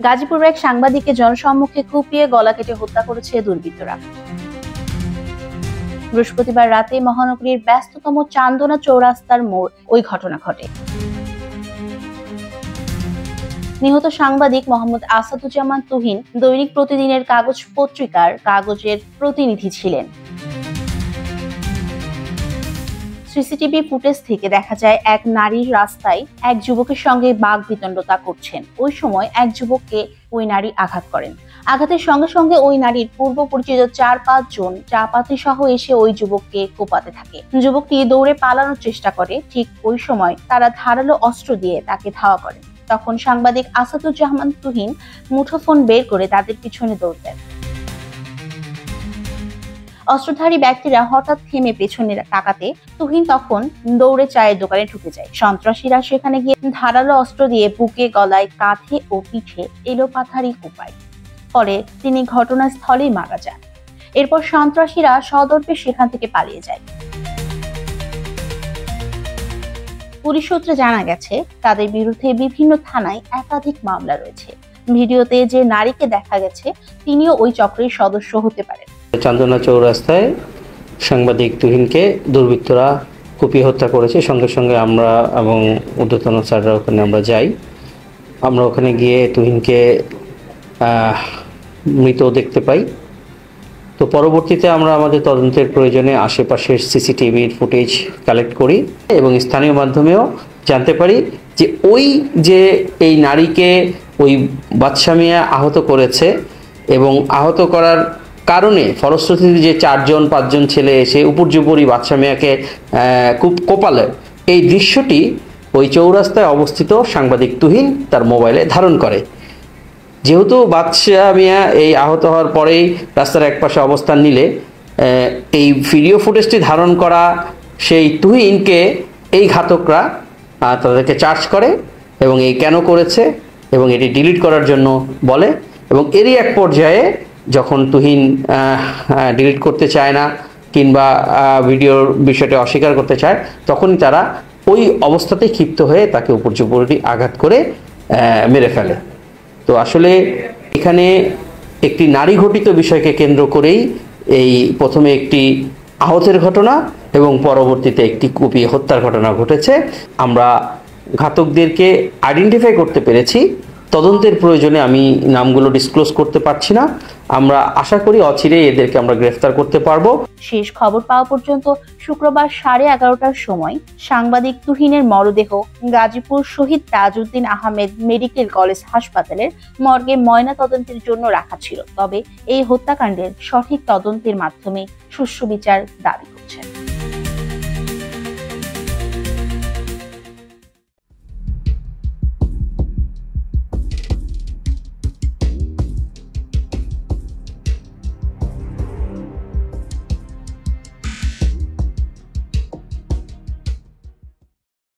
গাজীপুরে এক সাংবাদিককে জনসম্মুখে কুপিয়ে গলা কেটে হত্যা করেছে দুর্বৃত্তরা। বৃহস্পতিবার রাতে মহানগরীর ব্যস্ততম চান্দনা চৌরাস্তার মোড় ওই ঘটনা ঘটে। নিহত সাংবাদিক মোহাম্মদ আসাদুজ্জামান তুহিন দৈনিক প্রতিদিনের কাগজ পত্রিকার কাগজের প্রতিনিধি ছিলেন। সিসিটিভি ফুটেজ থেকে দেখা যায় এক নারী রাস্তায় এক যুবকের সঙ্গে বাকবিতণ্ডতা করছেন। ওই সময় এক যুবককে ওই নারী আঘাত করেন। আঘাতের সঙ্গে সঙ্গে ওই নারীর পূর্ব পরিচিত ৪-৫ জন চাপাতি সহ এসে ওই যুবককে কোপাতে থাকে। যুবকটি দৌড়ে পালানোর চেষ্টা করে। ঠিক ওই সময় তারা ধারালো অস্ত্র দিয়ে তাকে ধাওয়া করে। তখন সাংবাদিক আসাদুজ্জামান তুহিন মুঠোফোন বের করে তাদের পিছনে দৌড় দেন। অস্ত্রধারী ব্যক্তিরা হঠাৎ থেমে পেছনে তাকাতে তুহিন তখন দৌড়ে চায়ের দোকানে ঢুকে যায়। সন্ত্রাসীরা সেখানে গিয়ে ধারালো অস্ত্র দিয়ে বুকে, গলায়, কাঁধে ও পিঠে এলোপাথারি কোপায়। ফলে তিনি ঘটনাস্থলেই মারা যান। এরপর সন্ত্রাসীরা সদর্পে সেখান থেকে পালিয়ে যায়। পুলিশ সূত্রে জানা গেছে, তাদের বিরুদ্ধে বিভিন্ন থানায় একাধিক মামলা রয়েছে। ভিডিওতে যে নারীকে দেখা গেছে তিনিও ওই চক্রের সদস্য হতে পারেন। চান্দনা চৌরাস্তায় সাংবাদিক তুহিনকে দুর্বৃত্তরা কুপিয়ে হত্যা করেছে। সঙ্গে সঙ্গে আমরা এবং ঊর্ধ্বতন স্যাররা ওখানে আমরা যাই। আমরা ওখানে গিয়ে তুহিনকে মৃত দেখতে পাই। তো পরবর্তীতে আমরা আমাদের তদন্তের প্রয়োজনে আশেপাশের সিসিটিভির ফুটেজ কালেক্ট করি এবং স্থানীয় মাধ্যমেও জানতে পারি যে এই নারীকে ওই বাদশা মিয়া আহত করেছে এবং আহত করার কারণে ফলশ্রুতিতে যে 4-5 জন ছেলে এসে উপর্যুপরি বাদশা মিয়াকে খুব কোপালে, এই দৃশ্যটি ওই চৌরাস্তায় অবস্থিত সাংবাদিক তুহিন তার মোবাইলে ধারণ করে। যেহেতু বাদশা মিয়া এই আহত হওয়ার পরেই রাস্তার একপাশে অবস্থান নিলে এই ভিডিও ফুটেজটি ধারণ করা সেই তুহিনকে এই ঘাতকরা তাদেরকে চার্জ করে এবং এই কেন করেছে এবং এটি ডিলিট করার জন্য বলে এবং এরই এক পর্যায়ে যখন তুহিন ডিলিট করতে চায় না কিংবা ভিডিওর বিষয়টি অস্বীকার করতে চায়, তখনই তারা ওই অবস্থাতেই ক্ষিপ্ত হয়ে তাকে উপর্যুপরি আঘাত করে মেরে ফেলে। তো আসলে এখানে একটি নারী ঘটিত বিষয়কে কেন্দ্র করেই এই প্রথমে একটি আহতের ঘটনা এবং পরবর্তীতে একটি কুপিয়ে হত্যার ঘটনা ঘটেছে। আমরা ঘাতকদেরকে আইডেন্টিফাই করতে পেরেছি। তদন্তের প্রয়োজনে আমি নামগুলো ডিসক্লোজ করতে পারছি না। আমরা আশা করি অচিরেই এদেরকে আমরা গ্রেফতার করতে পারবো। শেষ খবর পাওয়া পর্যন্ত শুক্রবার 11:30টার সময় সাংবাদিক তুহিনের মরদেহ গাজীপুর শহীদ তাজউদ্দিন আহমেদ মেডিকেল কলেজ হাসপাতালের মর্গে ময়না তদন্তের জন্য রাখা ছিল। তবে এই হত্যাকাণ্ডের সঠিক তদন্তের মাধ্যমে সুষ্ঠু বিচার দাবি।